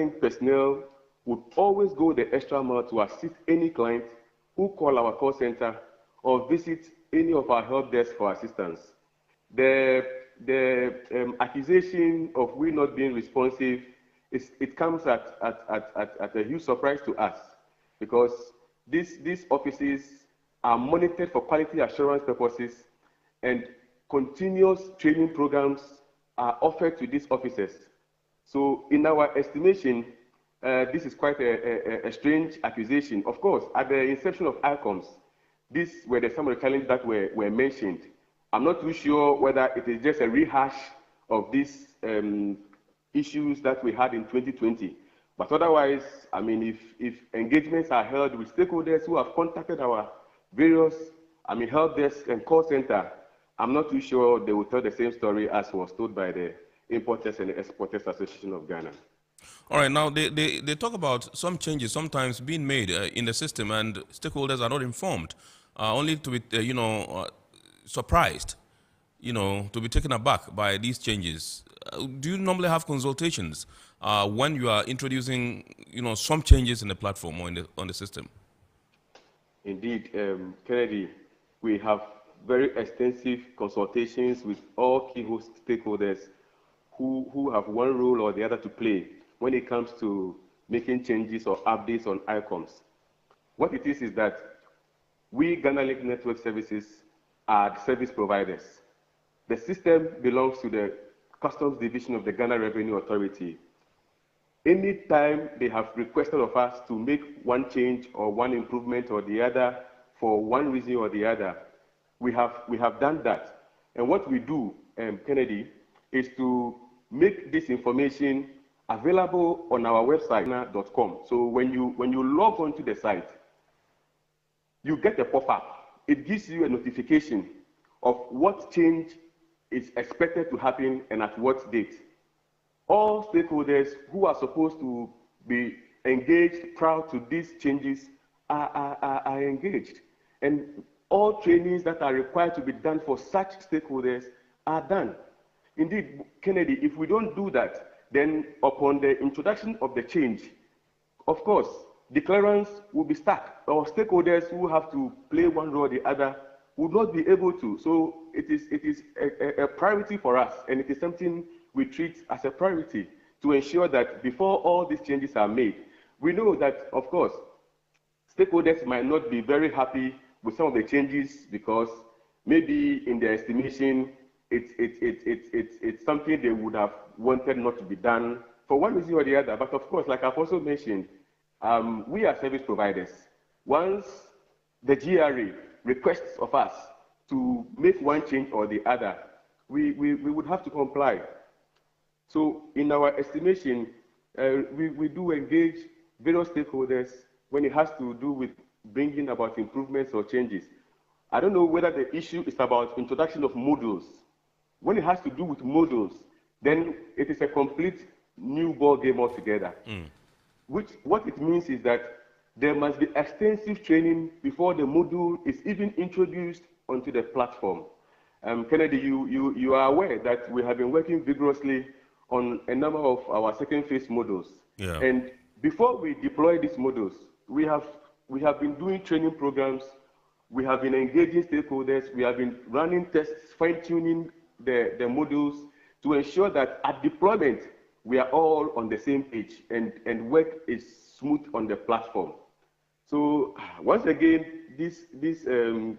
Link personnel would always go the extra mile to assist any client who call our call center or visit any of our help desks for assistance. The accusation of we not being responsive, it comes at a huge surprise to us, because these offices are monitored for quality assurance purposes, and continuous training programs are offered to these officers. So in our estimation, this is quite a strange accusation. Of course, at the inception of ICOMS, these were some of the challenges that were mentioned. I'm not too sure whether it is just a rehash of these issues that we had in 2020. But otherwise, I mean, if engagements are held with stakeholders who have contacted our various, help desk and call center, I'm not too sure they will tell the same story as was told by the Importers and Exporters Association of Ghana. All right, now they talk about some changes sometimes being made in the system, and stakeholders are not informed, only to be, surprised, to be taken aback by these changes. Do you normally have consultations when you are introducing, some changes in the platform or on the system? Indeed, Kennedy, we have very extensive consultations with all key host stakeholders who have one role or the other to play when it comes to making changes or updates on ICOMS. What it is that we, Ghana Link Network Services, are service providers. The system belongs to the Customs Division of the Ghana Revenue Authority. Anytime they have requested of us to make one change or one improvement or the other for one reason or the other, we have done that. And what we do, Kennedy, is to make this information available on our website, ghana.com. So when you log onto the site, you get a pop-up. It gives you a notification of what change is expected to happen and at what date. All stakeholders who are supposed to be engaged prior to these changes are engaged. And all trainings that are required to be done for such stakeholders are done. Indeed, Kennedy, if we don't do that, then upon the introduction of the change, of course, declarants will be stuck, or stakeholders who have to play one role or the other would not be able to. So it is a priority for us, and it is something we treat as a priority to ensure that before all these changes are made, we know that, of course, stakeholders might not be very happy with some of the changes because maybe in their estimation, it's something they would have wanted not to be done for one reason or the other. But of course, like I've also mentioned, we are service providers. Once the GRA requests of us to make one change or the other, we would have to comply. So in our estimation, we do engage various stakeholders when it has to do with bringing about improvements or changes. I don't know whether the issue is about introduction of modules. When it has to do with modules, then it is a complete new ball game altogether. What it means is that there must be extensive training before the module is even introduced onto the platform. Kennedy, you are aware that we have been working vigorously on a number of our second phase modules. Yeah. And before we deploy these modules, we have been doing training programs, we have been engaging stakeholders, we have been running tests, fine-tuning the modules to ensure that at deployment, we are all on the same page and work is smooth on the platform. So once again, this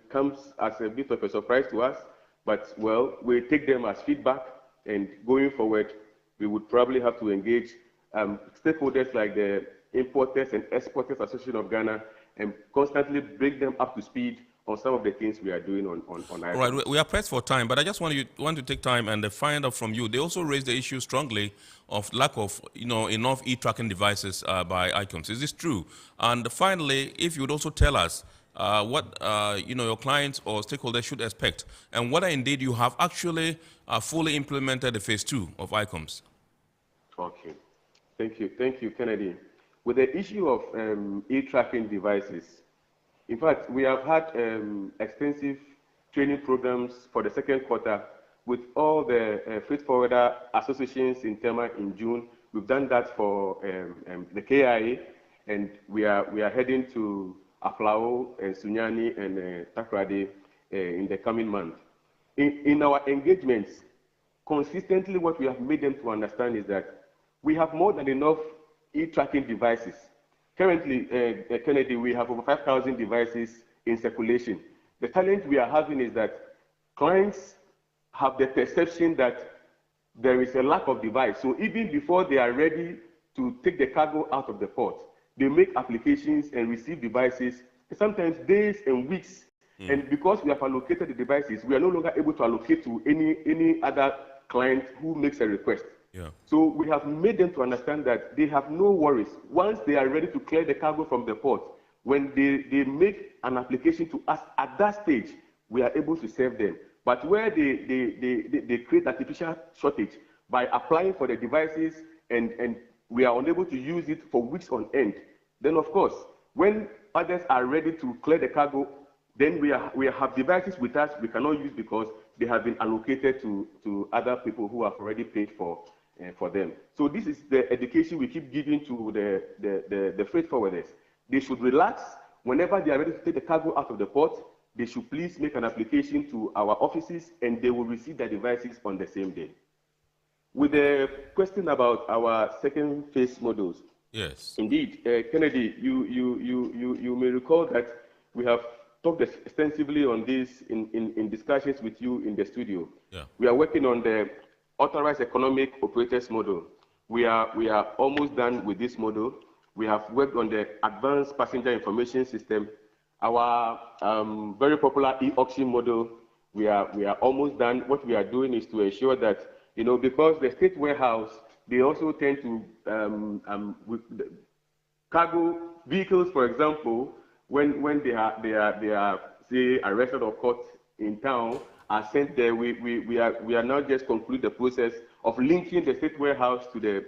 comes as a bit of a surprise to us, but well, we take them as feedback, and going forward, we would probably have to engage stakeholders like the Importers and Exporters Association of Ghana and constantly bring them up to speed on some of the things we are doing on ICOMS. Right, we are pressed for time, but I just want to take time and find out from you. They also raised the issue strongly of lack of enough e-tracking devices by ICOMS. Is this true? And finally, if you would also tell us what your clients or stakeholders should expect, and whether indeed you have actually fully implemented the phase 2 of ICOMS. Okay, thank you, Kennedy. With the issue of e-tracking devices, in fact, we have had extensive training programs for the second quarter with all the freight forwarder associations in Tema in June. We've done that for the KIA, and we are heading to Aflao and Sunyani and Takrade in the coming month. In our engagements, consistently what we have made them to understand is that we have more than enough e-tracking devices. Currently, Kennedy, we have over 5,000 devices in circulation. The challenge we are having is that clients have the perception that there is a lack of device. So even before they are ready to take the cargo out of the port, they make applications and receive devices, sometimes days and weeks. And because we have allocated the devices, we are no longer able to allocate to any other client who makes a request. Yeah. So we have made them to understand that they have no worries. Once they are ready to clear the cargo from the port, when they make an application to us at that stage, we are able to serve them. But where they create artificial shortage by applying for the devices and we are unable to use it for weeks on end, then of course, when others are ready to clear the cargo, then we have devices with us we cannot use because they have been allocated to other people who have already paid for them. So this is the education we keep giving to the freight forwarders. They should relax whenever they are ready to take the cargo out of the port. They should please make an application to our offices and they will receive their devices on the same day. With the question about our second phase models, Yes. indeed, Kennedy, you may recall that we have talked extensively on this in discussions with you in the studio. Yeah. We are working on the authorized economic operators model. We are almost done with this model. We have worked on the advanced passenger information system. Our very popular e-auction model, we are almost done. What we are doing is to ensure that, because the state warehouse, they also tend to, with cargo vehicles, for example, when they are say arrested or caught in town, are sent there. We are now just conclude the process of linking the state warehouse to the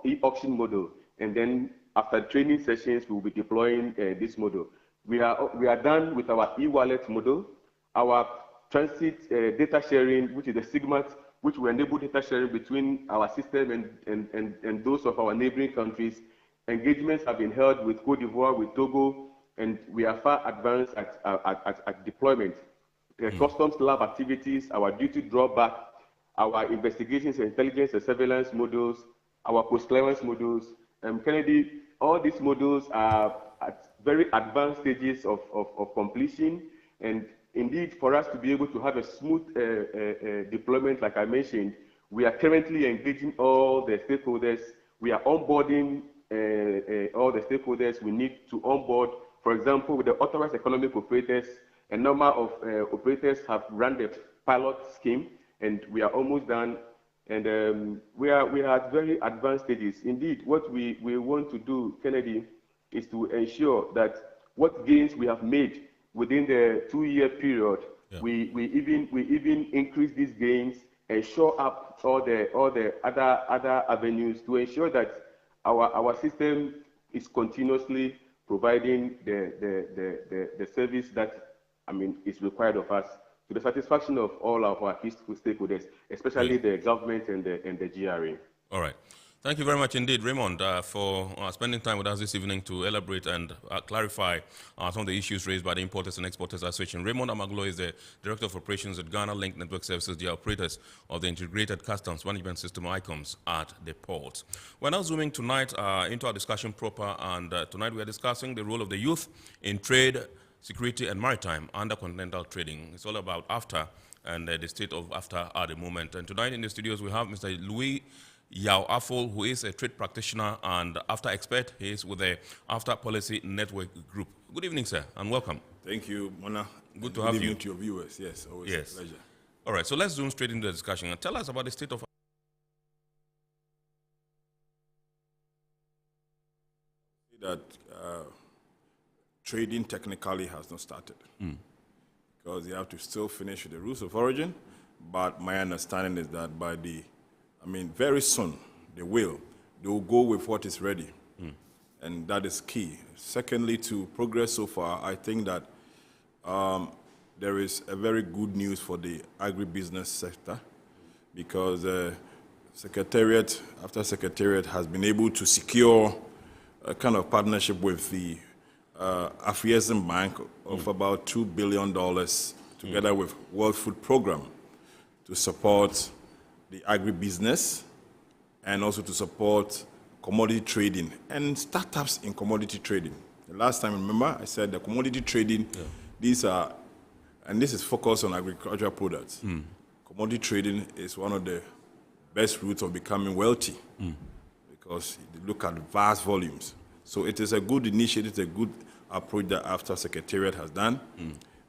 e-auction model, and then after training sessions, we will be deploying this model. We are done with our e-wallet model, our transit data sharing, which is the SIGMAT, which will enable data sharing between our system and those of our neighboring countries. Engagements have been held with Cote d'Ivoire, with Togo, and we are far advanced at deployment. Customs lab activities, our duty drawback, our investigations, intelligence and surveillance models, our post-clearance models. Kennedy, all these models are at very advanced stages of completion, and indeed, for us to be able to have a smooth deployment, like I mentioned, we are currently engaging all the stakeholders. We are onboarding all the stakeholders we need to onboard. For example, with the authorized economic operators, a number of operators have run the pilot scheme, and we are almost done. And we are at very advanced stages. Indeed, what we want to do, Kennedy, is to ensure that what gains we have made within the 2-year period, yeah, we even increase these gains and show up all the other avenues to ensure that our system is continuously providing the service that is required of us to the satisfaction of all of our key stakeholders, especially the government and the GRA. All right. Thank you very much indeed, Raymond, for spending time with us this evening to elaborate and clarify some of the issues raised by the Importers and Exporters Association. Raymond Amaglo is the Director of Operations at Ghana Link Network Services, the operators of the Integrated Customs Management System ICOMS at the ports. We're now zooming tonight into our discussion proper, and tonight we are discussing the role of the youth in trade, security, and maritime under continental trading. It's all about AFTA and the state of AFTA at the moment. And tonight in the studios we have Mr. Louis Yao Afol, who is a trade practitioner and AFTA expert. He is with the AFTA Policy Network Group. Good evening, sir, and welcome. Thank you, Mona. Good to have you. Good evening to your viewers. Yes, always a pleasure. All right, so let's zoom straight into the discussion and tell us about the state of that trading technically has not started because you have to still finish the rules of origin. But my understanding is that by very soon they will go with what is ready, and that is key. Secondly, to progress so far, I think that there is a very good news for the agribusiness sector because Secretariat, after Secretariat, has been able to secure a kind of partnership with the Afrexim Bank of about $2 billion together with World Food Program to support the agribusiness and also to support commodity trading and startups in commodity trading. The last time, remember, I said the commodity trading, these are, and this is focused on agricultural products. Commodity trading is one of the best routes of becoming wealthy because you look at vast volumes. So it is a good initiative, it's a good approach that After Secretariat has done.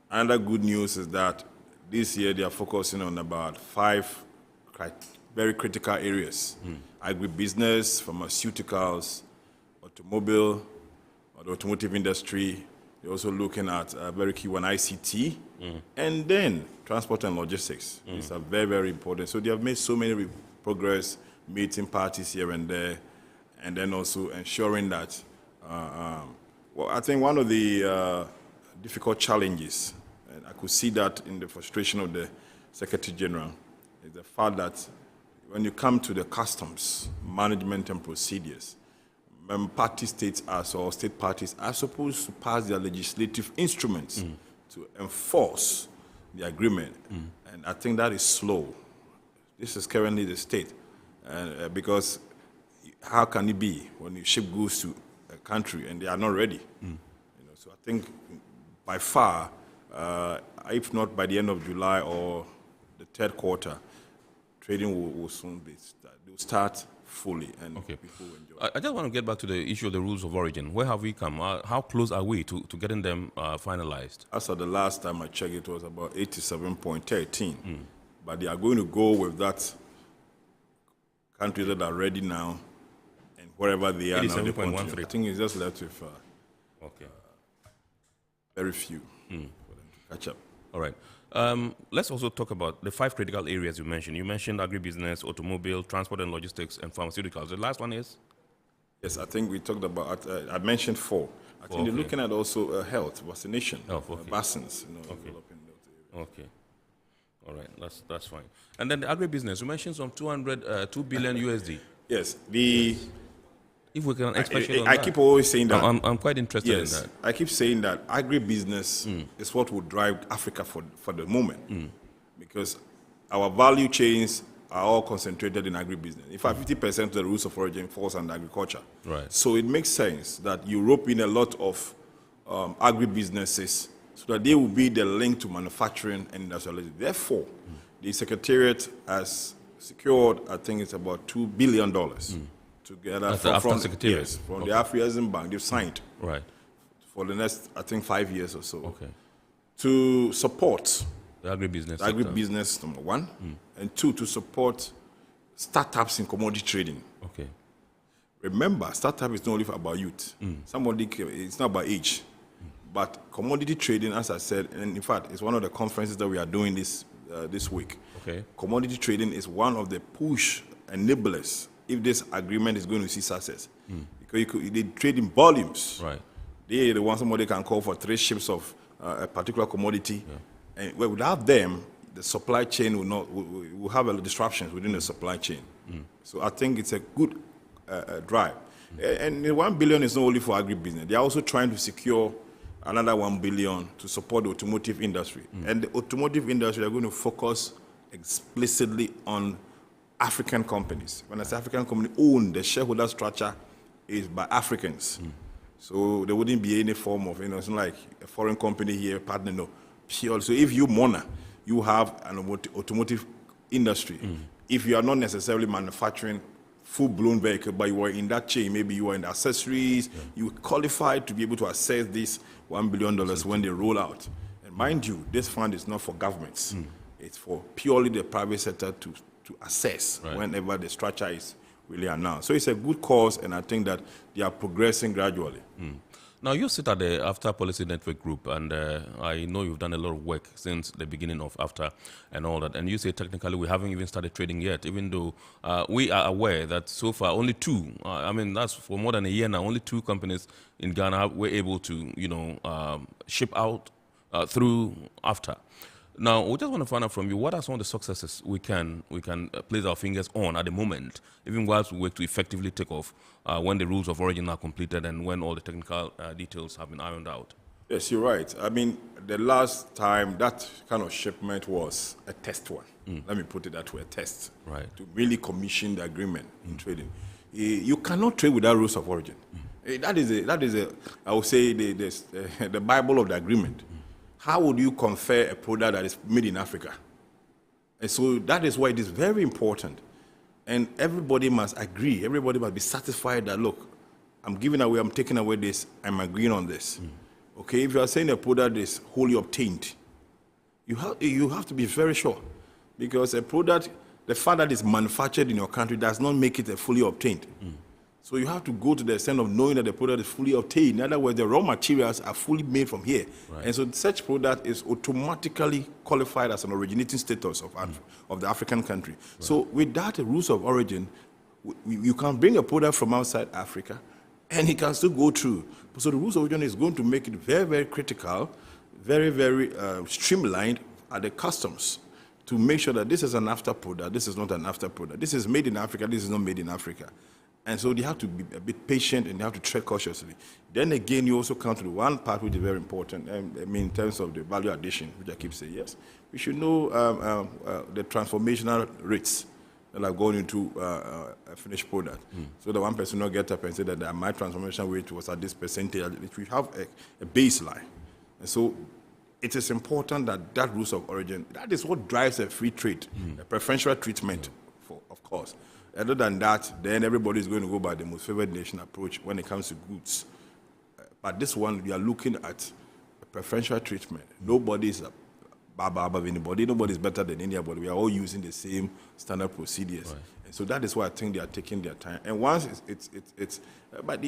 Another good news is that this year they are focusing on about 5 very critical areas. Agribusiness, pharmaceuticals, automobile, or the automotive industry. They're also looking at a very key one, ICT, and then transport and logistics. These are very, very important. So they have made so many progress, meeting parties here and there, and then also ensuring that, well, I think one of the difficult challenges, and I could see that in the frustration of the Secretary General, is the fact that when you come to the customs management and procedures, party states or state parties are supposed to pass their legislative instruments to enforce the agreement. And I think that is slow. This is currently the state. Because how can it be when you ship goods to a country and they are not ready? So I think by far, if not by the end of July or the third quarter, trading will soon be started. They will start fully, and people will enjoy. I just want to get back to the issue of the rules of origin. Where have we come? How close are we to getting them finalized? As of the last time I checked, it was about 87.13. But they are going to go with that countries that are ready now, and wherever they are now, they continue. I think it's just left with very few for them to catch up. All right. Let's also talk about the 5 critical areas you mentioned. You mentioned agribusiness, automobile, transport and logistics, and pharmaceuticals. The last one is? Yes, I think we talked about, I mentioned 4. I think they're looking at also health, vaccination, vaccines. Developing those areas. Okay. All right, that's fine. And then the agribusiness, you mentioned some 2 billion USD. Yes, if we can especially I keep always saying that. I'm quite interested in that. I keep saying that agribusiness is what will drive Africa for the moment. Because our value chains are all concentrated in agribusiness. In fact, 50% of the rules of origin falls under agriculture. Right. So it makes sense that you rope in a lot of agribusinesses so that they will be the link to manufacturing and industrialization. Therefore, the Secretariat has secured, I think it's about $2 billion together from the Afrexim Bank. They've signed for the next, I think, 5 years or so to support the agribusiness. Agribusiness, number 1, and 2, to support startups in commodity trading. Remember, startup is not only about youth. It's not about age. But commodity trading, as I said, and in fact, it's one of the conferences that we are doing this week. Commodity trading is one of the push enablers if this agreement is going to see success. Because they trade in volumes. They are the ones somebody can call for 3 ships of a particular commodity. And without them, the supply chain will have disruptions within the supply chain. So I think it's a good drive. And the $1 billion is not only for agribusiness. They are also trying to secure another $1 billion to support the automotive industry. And the automotive industry are going to focus explicitly on African companies. When I say African company owned, the shareholder structure is by Africans. So there wouldn't be any form of, it's not like a foreign company here, partner, no. Pure. So if you, Mona, you have an automotive industry, if you are not necessarily manufacturing full-blown vehicle, but you are in that chain, maybe you are in the accessories, you qualify to be able to access this $1 billion when they roll out. And mind you, this fund is not for governments. It's for purely the private sector to assess whenever the structure is really announced. So it's a good cause, and I think that they are progressing gradually. Now, you sit at the AFTA Policy Network Group, and I know you've done a lot of work since the beginning of AFTA and all that. And you say technically we haven't even started trading yet, even though we are aware that so far only 2, that's for more than a year now, only 2 companies in Ghana were able to, ship out through AFTA. Now, we just want to find out from you, what are some of the successes we can place our fingers on at the moment, even whilst we work to effectively take off when the rules of origin are completed and when all the technical details have been ironed out? Yes, you're right. I mean, the last time that kind of shipment was a test one. Let me put it that way, a test. Right. To really commission the agreement in trading. You cannot trade without rules of origin. That is a, I would say, the Bible of the agreement. How would you confer a product that is made in Africa? And so that is why it is very important. And everybody must agree. Everybody must be satisfied that, look, I'm giving away, I'm taking away this, I'm agreeing on this. Okay, if you are saying a product is wholly obtained, you have to be very sure. Because a product, the fact that it's manufactured in your country does not make it a fully obtained. So you have to go to the extent of knowing that the product is fully obtained. In other words, the raw materials are fully made from here. Right. And so such product is automatically qualified as an originating status of the African country. Right. So with that rules of origin, you can bring a product from outside Africa and it can still go through. So the rules of origin is going to make it very, very critical, very, very streamlined at the customs to make sure that this is an after product, this is not an after product. This is made in Africa, this is not made in Africa. And so they have to be a bit patient and they have to tread cautiously. Then again, you also come to the one part which is very important, I mean, in terms of the value addition, which I keep saying, yes. We should know the transformational rates that are going into a finished product. So that one person will not get up and say that my transformation rate was at this percentage. We have a baseline. And so it is important that rules of origin, that is what drives a free trade, a preferential treatment, of course. Other than that, then everybody is going to go by the most favored nation approach when it comes to goods. But this one, we are looking at a preferential treatment. Nobody is above anybody. Nobody is better than anybody. We are all using the same standard procedures. Right. And so that is why I think they are taking their time. And once but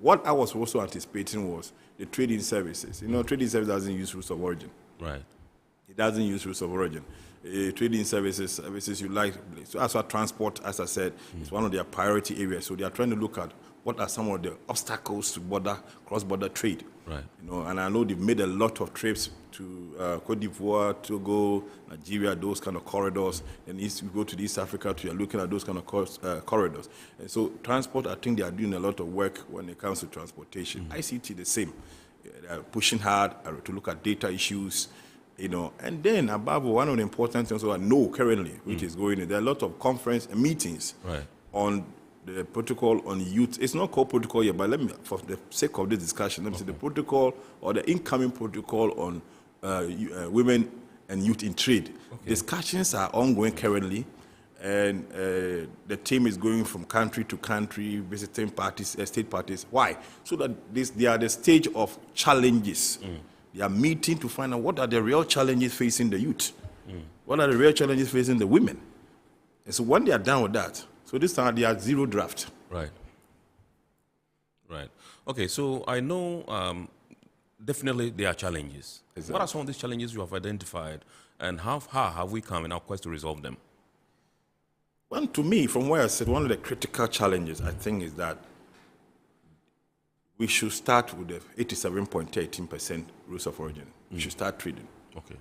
what I was also anticipating was the trading services. You know, trading service doesn't use rules of origin. Right. It doesn't use rules of origin. Trading services you like. So as for transport, as I said, it's one of their priority areas. So they are trying to look at what are some of the obstacles to cross-border trade. Right. You know, and I know they've made a lot of trips to Cote d'Ivoire, Togo, Nigeria, those kind of corridors. And if you go to East Africa, you're looking at those kind of corridors. And so transport, I think they are doing a lot of work when it comes to transportation. ICT, the same. They are pushing hard to look at data issues. You know, and then above all, one of the important things I know currently, which is going on, there are a lot of conference and meetings on the protocol on youth. It's not called protocol yet, but let me, for the sake of this discussion, let me say the protocol or the incoming protocol on women and youth in trade. Okay. Discussions are ongoing currently, and the team is going from country to country, visiting parties, state parties. Why? So that they are the stage of challenges. They are meeting to find out what are the real challenges facing the youth. What are the real challenges facing the women? And so when they are done with that, so this time they are zero draft. Right. Right. Okay, so I know definitely there are challenges. Exactly. What are some of these challenges you have identified, and how have we come in our quest to resolve them? Well, to me, from where I said, one of the critical challenges, I think, is that we should start with the 87.13% rules of origin. We should start trading. Okay.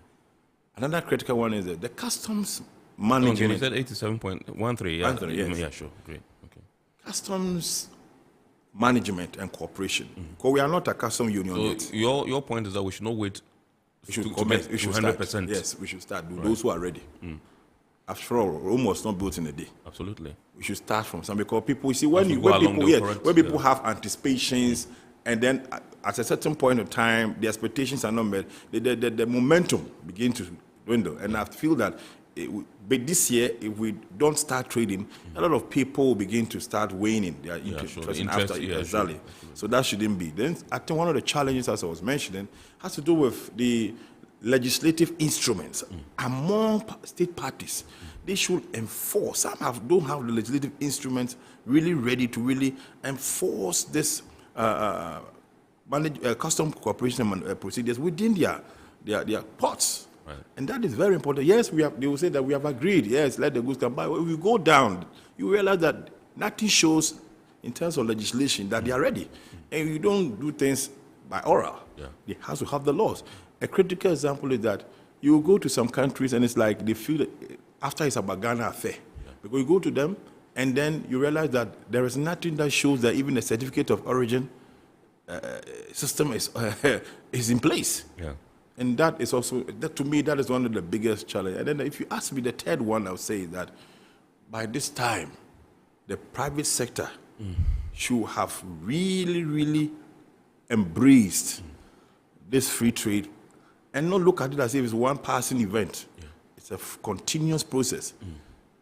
Another critical one is the customs management. Okay, you said 87.13. Yeah, 13, yes. Yeah, sure. Great. Okay. Customs management and cooperation. Because we are not a customs union yet. Your point is that we should not wait to 100%. Yes, we should start. Those who are ready. After all, Rome was not built in a day. Absolutely. We should start from some, because people, you see, when people have anticipations, and then at a certain point of time, the expectations are not met, the momentum begins to dwindle. And I feel that but this year, if we don't start trading, a lot of people will begin to start waning their interest after exactly. So that shouldn't be. Then I think one of the challenges, as I was mentioning, has to do with the legislative instruments among state parties. They should enforce. Some don't have the legislative instruments really ready to really enforce this custom cooperation procedures within their ports. Right. And that is very important. Yes, they will say that we have agreed. Yes, let the goods come by. If you go down, you realize that nothing shows in terms of legislation that they are ready. And you don't do things by oral. Yeah. They have to have the laws. A critical example is that You go to some countries and it's like they feel after it's a Ghana affair. Because you go to them and then you realize that there is nothing that shows that even a certificate of origin system is in place. Yeah. And that is also, that to me, that is one of the biggest challenges. And then if you ask me, the third one, I would say that by this time, the private sector should have really, really embraced this free trade and not look at it as if it's one passing event. Yeah. It's a continuous process,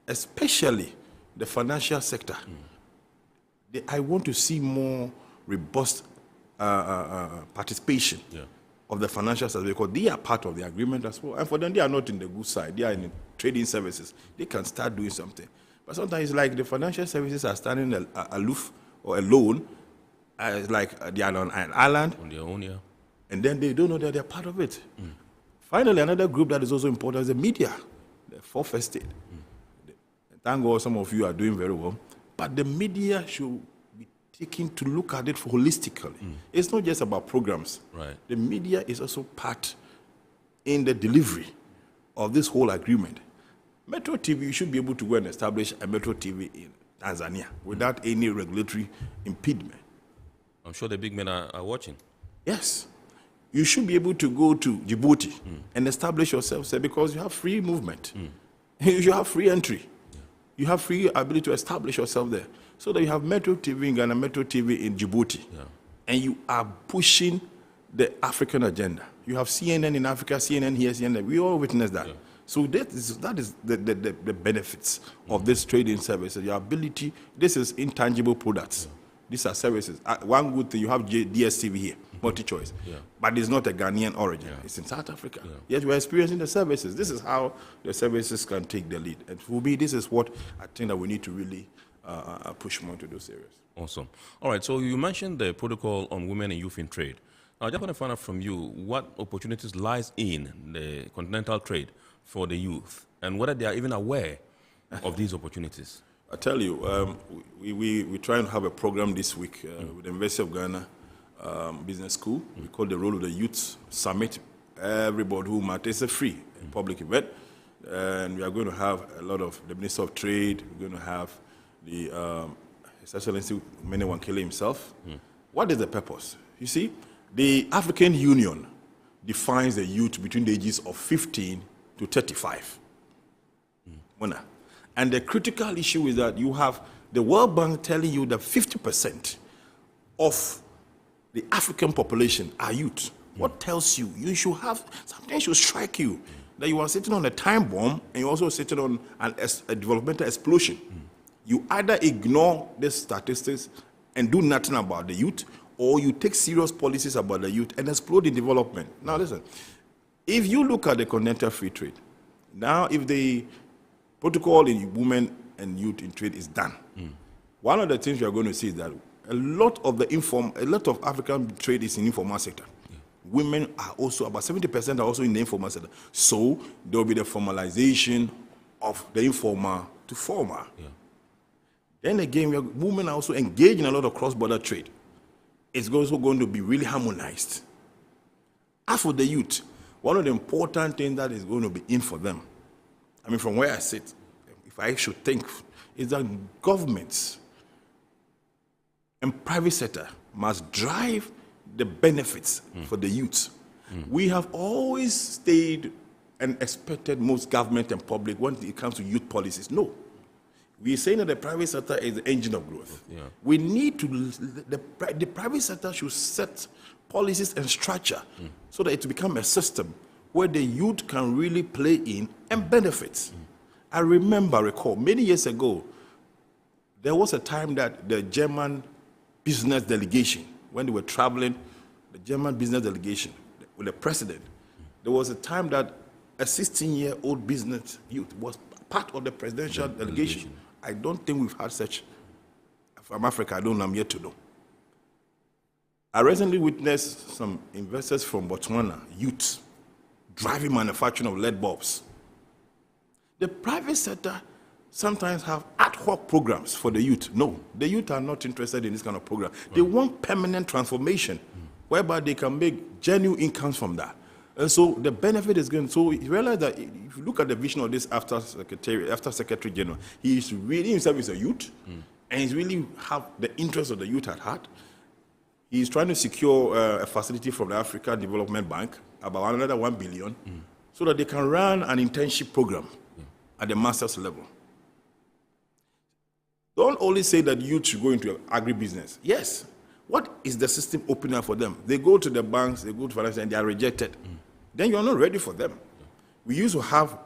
especially the financial sector. I want to see more robust participation of the financial sector because they are part of the agreement as well. And for them, they are not in the good side. They are in the trading services. They can start doing something. But sometimes it's like the financial services are standing aloof or alone, like they are on an island. On their own, yeah. And then they don't know that they're part of it. Finally, another group that is also important is the media, the fourth estate. Thank God some of you are doing very well. But the media should be taken to look at it holistically. It's not just about programs. Right. The media is also part in the delivery of this whole agreement. Metro TV, you should be able to go and establish a Metro TV in Tanzania without any regulatory impediment. I'm sure the big men are watching. Yes. You should be able to go to Djibouti and establish yourself there because you have free movement. You have free entry. You have free ability to establish yourself there. So that you have Metro TV in Ghana, Metro TV in Djibouti. Yeah. And you are pushing the African agenda. You have CNN in Africa, CNN here, CNN. We all witness that. Yeah. So that is the benefits of this trading service. Your ability, this is intangible products. Yeah. These are services. One good thing, you have DSTV here, multi-choice. Yeah. But it's not a Ghanaian origin. Yeah. It's in South Africa. Yeah. Yet we're experiencing the services. This is how the services can take the lead. And for me, this is what I think that we need to really push more into those areas. Awesome. All right, so you mentioned the protocol on women and youth in trade. Now, I just want to find out from you what opportunities lies in the continental trade for the youth and whether they are even aware of these opportunities. I tell you, we try to have a program this week with the University of Ghana Business School. We call the Role of the Youth Summit. Everybody who matters, it's a free public event. And we are going to have a lot of the Minister of Trade. We're going to have the His Excellency Mene Wankele himself. What is the purpose? You see, the African Union defines the youth between the ages of 15 to 35. And the critical issue is that you have the World Bank telling you that 50% of the African population are youth. What tells you? You should have, something should strike you, that you are sitting on a time bomb and you're also sitting on a developmental explosion. You either ignore these statistics and do nothing about the youth, or you take serious policies about the youth and explode in development. Now listen, if you look at the continental free trade, now if the protocol in women and youth in trade is done, one of the things we are going to see is that a lot of African trade is in informal sector. Women are also, about 70% are also in the informal sector. So there will be the formalization of the informal to formal. Then again, women are also engaged in a lot of cross-border trade. It's also going to be really harmonized. As for the youth, one of the important things that is going to be in for them, I mean, from where I sit, if I should think, is that governments and private sector must drive the benefits for the youth. We have always stayed and expected most government and public when it comes to youth policies. No. We are saying that the private sector is the engine of growth. We need to, the private sector should set policies and structure so that it will become a system where the youth can really play in and benefit. I recall, many years ago, there was a time that the German business delegation, when they were traveling, the German business delegation with the president, there was a time that a 16-year-old business youth was part of the presidential delegation. I don't think we've had such from Africa. I don't know, I'm yet to know. I recently witnessed some investors from Botswana, youth, driving manufacturing of LED bulbs. The private sector sometimes have ad hoc programs for the youth. No, the youth are not interested in this kind of program. They want permanent transformation, whereby they can make genuine incomes from that. And so the benefit is going. So you realize that if you look at the vision of this after Secretary General, he is really himself is a youth, and he's really have the interest of the youth at heart. He is trying to secure a facility from the African Development Bank, about another 1 billion, so that they can run an internship program at the master's level. Don't only say that youth should go into agribusiness. Yes. What is the system opening up for them? They go to the banks, they go to finance, and they are rejected. Then you are not ready for them. We used to have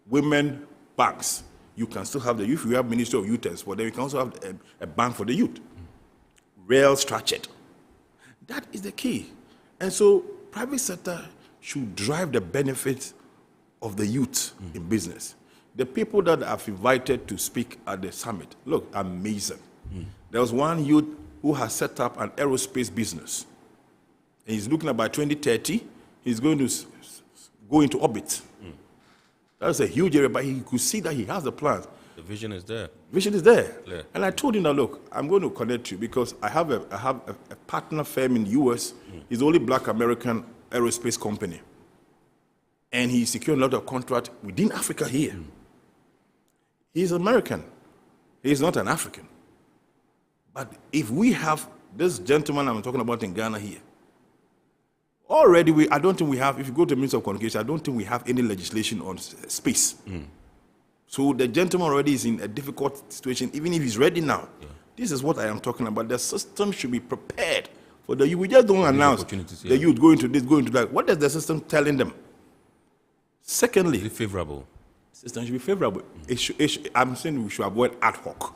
women banks. You can still have the youth. We have Ministry of Youth and Sport. Then we can also have a bank for the youth. Well structured. That is the key. And so private sector should drive the benefits of the youth in business. The people that I've invited to speak at the summit, look, amazing. There was one youth who has set up an aerospace business. And he's looking at by 2030, he's going to go into orbit. That's a huge area, but he could see that he has the plans. The vision is there. Vision is there. Yeah. And I told him that, look, I'm going to connect you because I have a partner firm in the US. He's the only black American aerospace company. And he secured a lot of contract within Africa here. He's American. He's not an African. But if we have this gentleman I'm talking about in Ghana here, already I don't think we have, if you go to the Ministry of Communication, I don't think we have any legislation on space. So the gentleman already is in a difficult situation, even if he's ready now. This is what I am talking about. The system should be prepared for the youth. We just don't announce the youth going to this, going to that. What is the system telling them? Secondly, is it favorable? System should be favorable. I'm saying we should avoid ad hoc.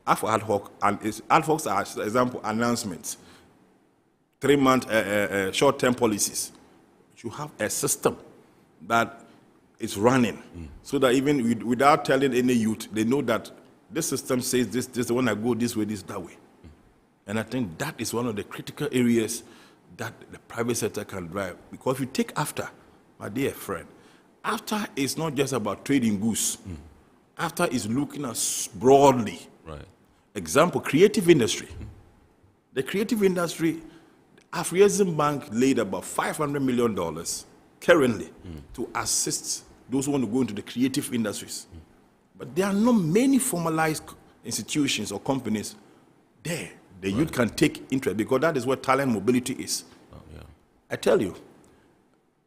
Ad hoc, and ad hocs are, for example, announcements, 3-month short-term policies. You have a system that is running, so that even without telling any youth, they know that this system says this is the one I go this way, this that way. And I think that is one of the critical areas that the private sector can drive. Because if you take after, my dear friend, after is not just about trading goods. After is looking at broadly. Right. Example, creative industry. The creative industry, Afrasian Bank laid about $500 million currently to assist those who want to go into the creative industries. But there are not many formalized institutions or companies there. The youth can take interest because that is where talent mobility is. I tell you,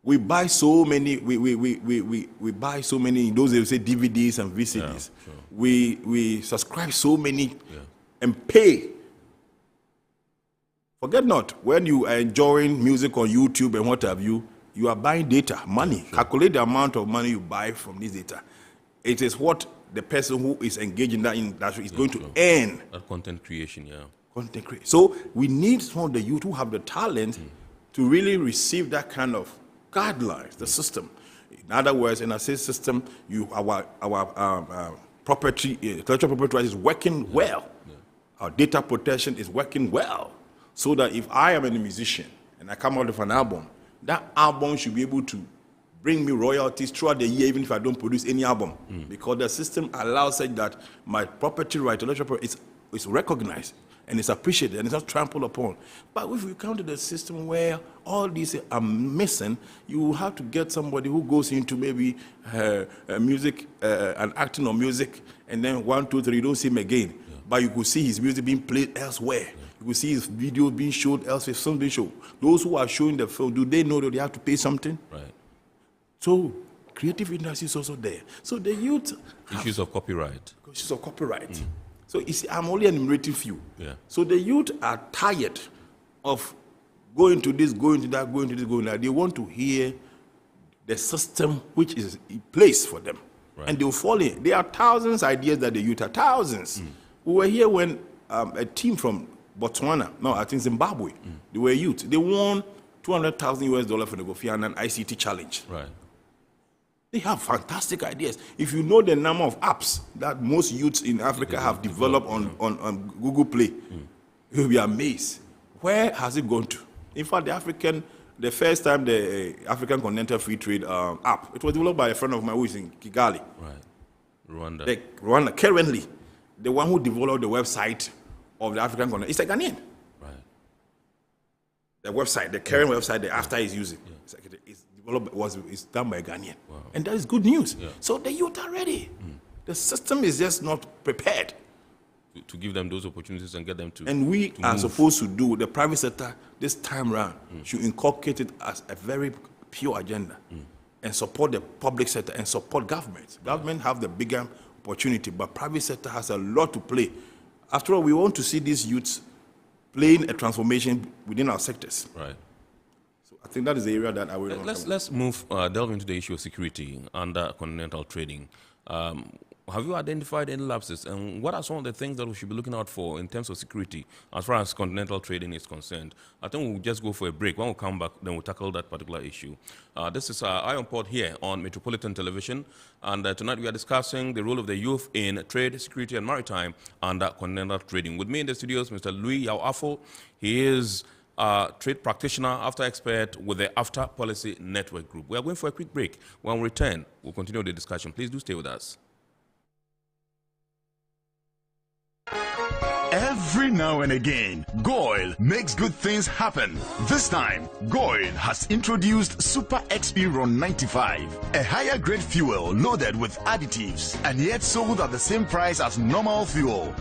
we buy so many. We buy so many. In those days, we say DVDs and VCDs. Yeah, sure. We subscribe so many and pay. Forget not, when you are enjoying music on YouTube and what have you, you are buying data, money. Sure. Calculate the amount of money you buy from this data. It is what the person who is engaged in that industry is going to earn. That content creation, Content creation. So we need some of the youth who have the talent to really receive that kind of guidelines, the system. In other words, in a system, our property, intellectual property rights is working well. Our data protection is working well. So that if I am a musician and I come out with an album, that album should be able to bring me royalties throughout the year, even if I don't produce any album. Because the system allows such that my property right, intellectual property, is recognized and it's appreciated and it's not trampled upon. But if you come to the system where all these are missing, you have to get somebody who goes into maybe music and acting on music, and then 1, 2, 3, you don't see him again. But you could see his music being played elsewhere. You could see his video being showed elsewhere, film being shown. Those who are showing the film, do they know that they have to pay something? Right. So creative industry is also there. So the youth issues of copyright. Issues of copyright. So you see, I'm only enumerating few. So the youth are tired of going to this, going to that, going to this, going to that. They want to hear the system which is in place for them. Right. And they'll fall in. There are thousands of ideas that the youth are, thousands. We were here when a team from Botswana, no, I think Zimbabwe, they were youth. They won $200,000 for the Kofi Annan ICT challenge. Right. They have fantastic ideas. If you know the number of apps that most youths in Africa have developed on Google Play, you'll be amazed. Where has it gone to? In fact, the first time the African Continental Free Trade app, it was developed by a friend of mine who is in Kigali. Right. Rwanda. Rwanda. Currently, the one who developed the website of the African Continent is a Ghanaian. Right. The website, the current website, the after is using. is done by a Ghanaian. Wow. And that is good news. Yeah. So the youth are ready. The system is just not prepared. To give them those opportunities and get them to. And we are supposed to do, the private sector this time around should inculcate it as a very pure agenda and support the public sector and support government. Government have the bigger opportunity, but private sector has a lot to play. After all, we want to see these youths playing a transformation within our sectors. Right. So I think that is the area that I will. Let's move, delve into the issue of security under continental trading. Have you identified any lapses, and what are some of the things that we should be looking out for in terms of security as far as continental trading is concerned? I think we'll just go for a break. When we come back, then we'll tackle that particular issue. This is Iron Port here on Metropolitan Television, and tonight we are discussing the role of the youth in trade, security, and maritime under continental trading. With me in the studios, Mr. Louis Yao-Afo. He is a trade practitioner, after expert with the After Policy Network Group. We are going for a quick break. When we return, we'll continue the discussion. Please do stay with us. Every now and again, Goil makes good things happen. This time, Goil has introduced Super XP Ron 95, a higher grade fuel loaded with additives and yet sold at the same price as normal fuel.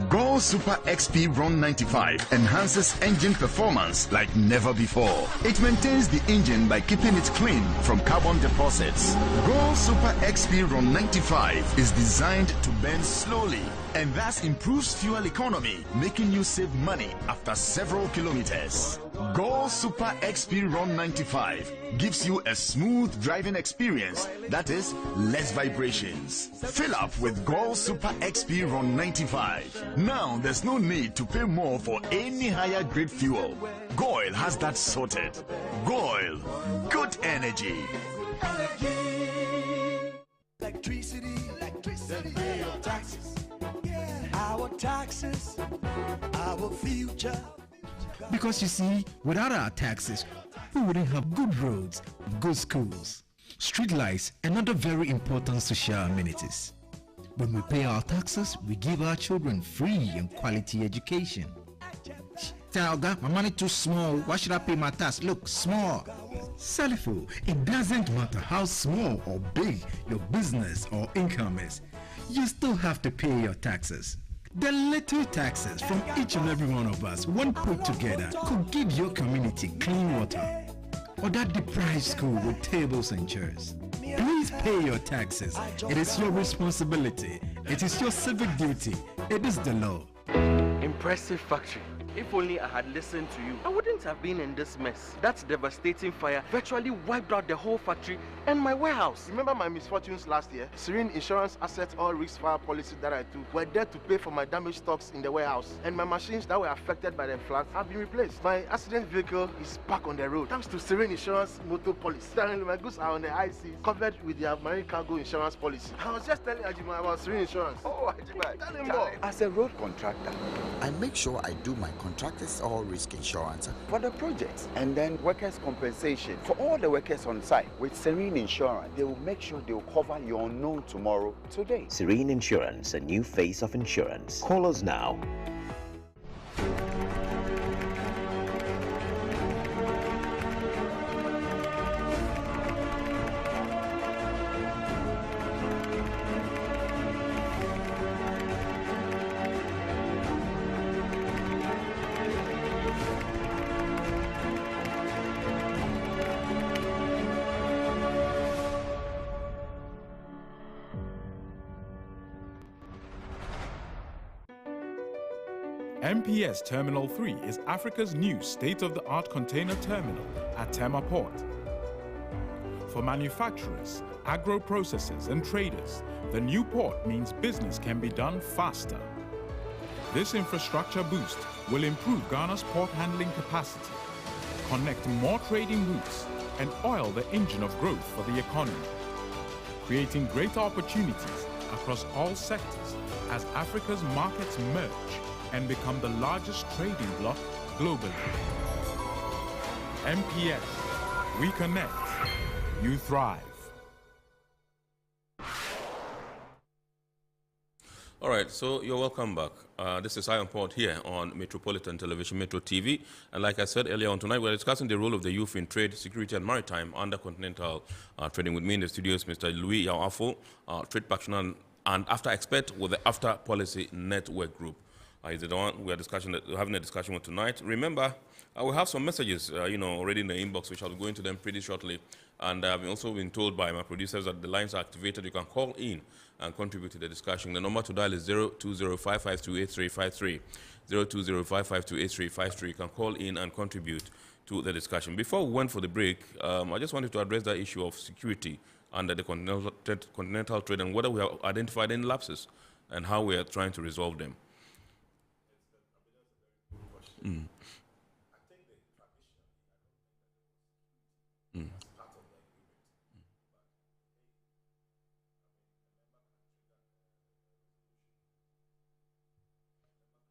Goil Super XP Ron 95 enhances engine performance like never before. It maintains the engine by keeping it clean from carbon deposits. Goil Super XP Ron 95 is designed to burn slowly and thus improves fuel economy, making you save money after several kilometers. Goil Super XP Ron 95 gives you a smooth driving experience, that is, less vibrations. Fill up with Goil Super XP Ron 95. Now there's no need to pay more for any higher grade fuel. Goil has that sorted. Goil, good energy. Electricity, pay your taxes. Our taxes, our future. Because you see, without our taxes, we wouldn't have good roads, good schools, street lights, and other very important social amenities. When we pay our taxes, we give our children free and quality education. Talga, my money too small. Why should I pay my tax? Look, small. Salifo, it doesn't matter how small or big your business or income is. You still have to pay your taxes. The little taxes from each and every one of us, when put together, could give your community clean water, or that deprived school with tables and chairs. Please pay your taxes. It is your responsibility. It is your civic duty. It is the law. Impressive factory. If only I had listened to you, I wouldn't have been in this mess. That devastating fire virtually wiped out the whole factory and my warehouse. Remember my misfortunes last year? Serene Insurance Asset All Risk Fire policy that I took were there to pay for my damaged stocks in the warehouse, and my machines that were affected by the flood have been replaced. My accident vehicle is back on the road thanks to Serene Insurance motor policy. Currently, my goods are on the high seas, covered with their marine cargo insurance policy. I was just telling Ajima about Serene Insurance. Oh, Ajima, tell him more. As a road contractor, I make sure I do my contractors all risk insurance for the projects and then workers' compensation for all the workers on site. With Serene Insurance, they will make sure they will cover your unknown tomorrow today. Serene Insurance, a new face of insurance. Call us now. Mps Terminal 3 is Africa's new state-of-the-art container terminal at Tema Port. For manufacturers, agro-processors and traders, the new port means business can be done faster. This infrastructure boost will improve Ghana's port handling capacity, connect more trading routes, and oil the engine of growth for the economy, creating greater opportunities across all sectors as Africa's markets merge and become the largest trading bloc globally. MPS, we connect, you thrive. All right, so you're welcome back. This is Iron Port here on Metropolitan Television, Metro TV. And like I said earlier on tonight, we're discussing the role of the youth in trade, security, and maritime under Continental trading. With me in the studios, Mr. Louis Yaoafo, trade practitioner and after expert with the After Policy Network Group. Is the one we are having a discussion with tonight. Remember, we have some messages, already in the inbox, which I'll go into them pretty shortly. And I've also been told by my producers that the lines are activated. You can call in and contribute to the discussion. The number to dial is 02055283353. 02055283353. You can call in and contribute to the discussion. Before we went for the break, I just wanted to address that issue of security under the continental trade and whether we have identified any lapses and how we are trying to resolve them. Mm. Mm.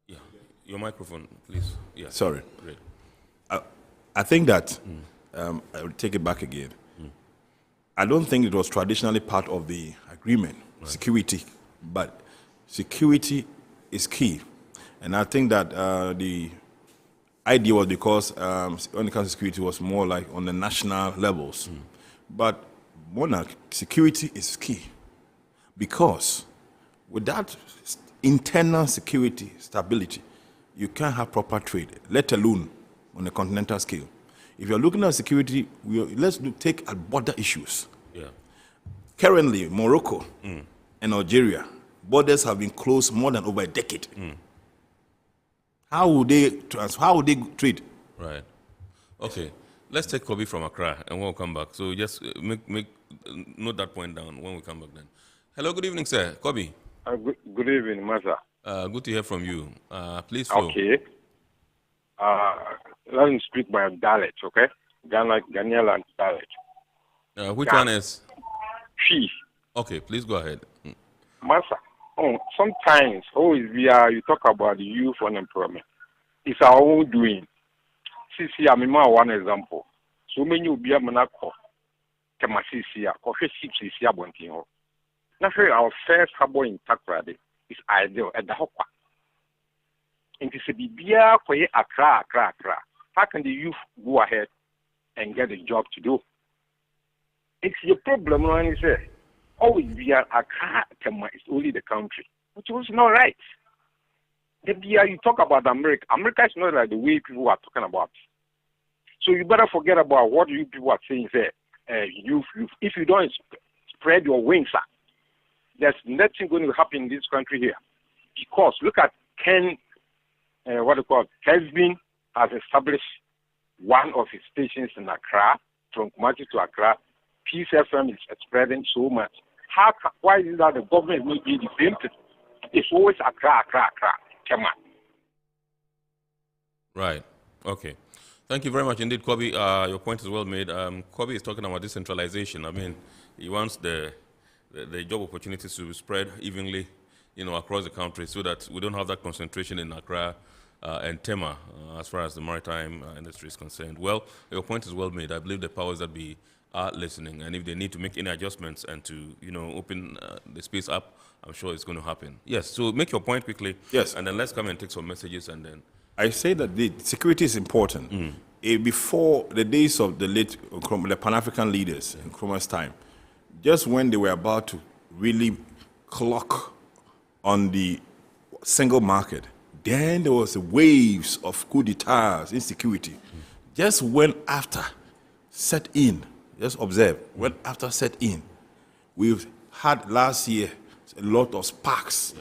Yeah, your microphone, please. Yeah. Sorry. Great. I think that I will take it back again. I don't think it was traditionally part of the agreement, security, but security is key. And I think that the idea was because when it comes to security, was more like on the national levels. But security is key because without internal security, stability, you can't have proper trade, let alone on a continental scale. If you're looking at security, let's take at border issues. Yeah. Currently, Morocco and Algeria, borders have been closed more than over a decade. How would they trade? Right. Okay. Let's take Kobe from Accra and we'll come back. So just note that point down when we come back then. Hello, good evening, sir. Kobe. Good evening, Master. Good to hear from you. Please flow. Okay. Let me speak my dialect, okay? Ghanaian dialect. Which one is? She. Okay, please go ahead. Master, sometimes, you talk about the youth unemployment. It's our own doing. See, I'm one example. So many will be a monaco. Kemasisia, coffee ships is here, Bontino. Naturally, our first harbor in Takrade is ideal at the Hopper. And it's a BBA for Accra. How can the youth go ahead and get a job to do? It's your problem when you say, always be Accra, Tema is only the country, which was not right. You talk about America. America is not like the way people are talking about. So you better forget about what you people are saying there. Youth. If you don't spread your wings, there's nothing going to happen in this country here. Because look at Kevin has established one of his stations in Accra, from Kumasi to Accra. Peace FM is spreading so much. Why is it that the government will be the same thing? It's always Accra. Come on. Right. Okay. Thank you very much indeed, Kobe. Your point is well made. Kobe is talking about decentralization. I mean, he wants the job opportunities to be spread evenly, across the country so that we don't have that concentration in Accra and Tema as far as the maritime industry is concerned. Well, your point is well made. I believe the powers that be are listening, and if they need to make any adjustments and to, open the space up, I'm sure it's going to happen. Yes, so make your point quickly. Yes. And then let's come and take some messages and then. I say that the security is important. Before the days of the Pan-African leaders in Nkrumah's time, just when they were about to really clock on the single market, then there was waves of coup d'etats, insecurity. Just when after set in, just observe, when after set in, we've had last year a lot of sparks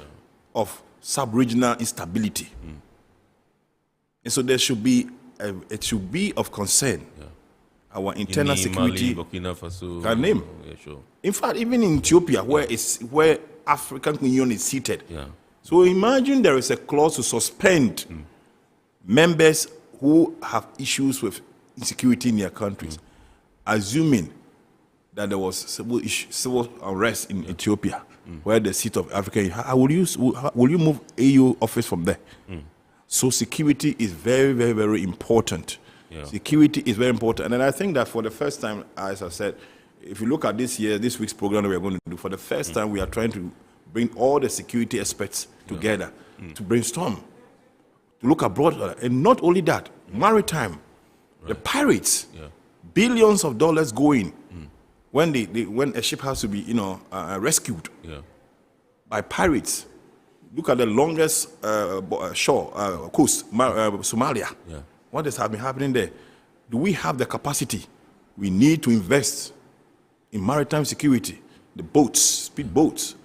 of sub-regional instability. And so it should be of concern. Our internal security. Mali, Burkina Faso. Can name. Yeah, sure. In fact, even in Ethiopia, where African Union is seated. Yeah. So imagine there is a clause to suspend members who have issues with insecurity in their countries, assuming that there was civil unrest in Ethiopia, where the seat of Africa. Will you move AU office from there? So security is very, very, very important. Yeah. Security is very important. And I think that for the first time, as I said, if you look at this week's program that we are going to do, for the first time we are trying to bring all the security experts together to brainstorm, to look abroad. And not only that, maritime, the pirates, billions of dollars going when when a ship has to be, rescued by pirates. Look at the longest shore, coast, Somalia. What has been happening there? Do we have the capacity? We need to invest in maritime security, the boats, speed boats,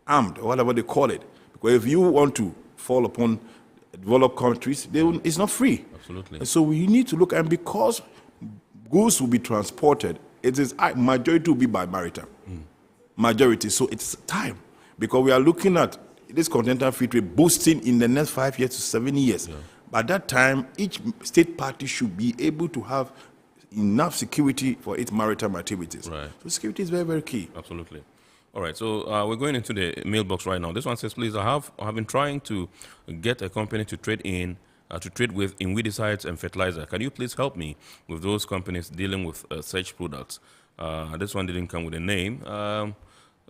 armed, or whatever they call it. Because if you want to fall upon developed countries, it's not free. Absolutely. And so we need to look, and because goods will be transported, it is majority will be by maritime. Majority. So it's time, because we are looking at this continental free trade boosting in the next 5 years to 7 years. By that time, each state party should be able to have enough security for its maritime activities. Right. So security is very, very key. Absolutely. All right, so we're going into the mailbox right now. This one says, please, I have been trying to get a company to trade with in weedicides and fertilizer. Can you please help me with those companies dealing with such products? This one didn't come with a name.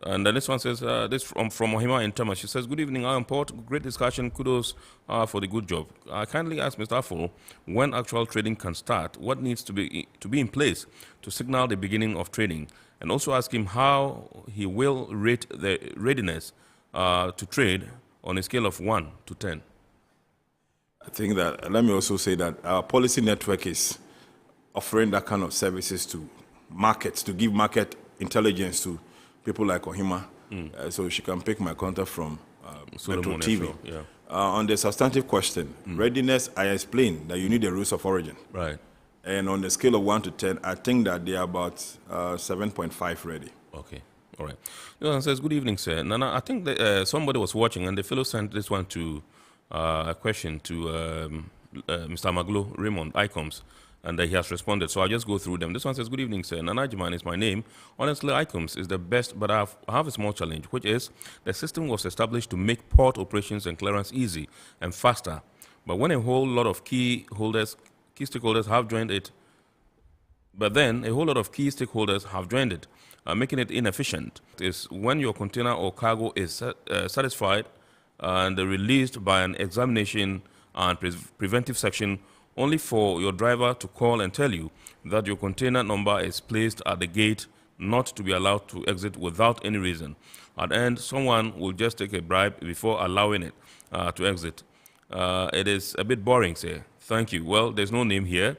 And then this one says, this from Ohima in Tema. She says, good evening, I am Port. Great discussion. Kudos for the good job. I kindly ask Mr. Afo when actual trading can start, what needs to be in place to signal the beginning of trading, and also ask him how he will rate the readiness to trade on a scale of 1 to 10. I think that, let me also say that our policy network is offering that kind of services to markets, to give market intelligence to people like Ohima, so she can pick my contact from Metro TV. On the substantive question, readiness, I explained that you need the rules of origin. Right. And on the scale of 1 to 10, I think that they are about 7.5 ready. Okay. All right. This one says, good evening, sir. Nana, I think that, somebody was watching, and the fellow sent this one to a question to Mr. Maglo Raymond ICOMS. And he has responded, so I'll just go through them. This one says, good evening, sir. Nanajiman is my name. Honestly, ICOMS is the best, but I have a small challenge, which is the system was established to make port operations and clearance easy and faster. But when a whole lot of key stakeholders have joined it, making it inefficient, is when your container or cargo is satisfied and released by an examination and preventive section, only for your driver to call and tell you that your container number is placed at the gate, not to be allowed to exit without any reason. At the end, someone will just take a bribe before allowing it to exit. It is a bit boring, sir. Thank you. Well, there's no name here.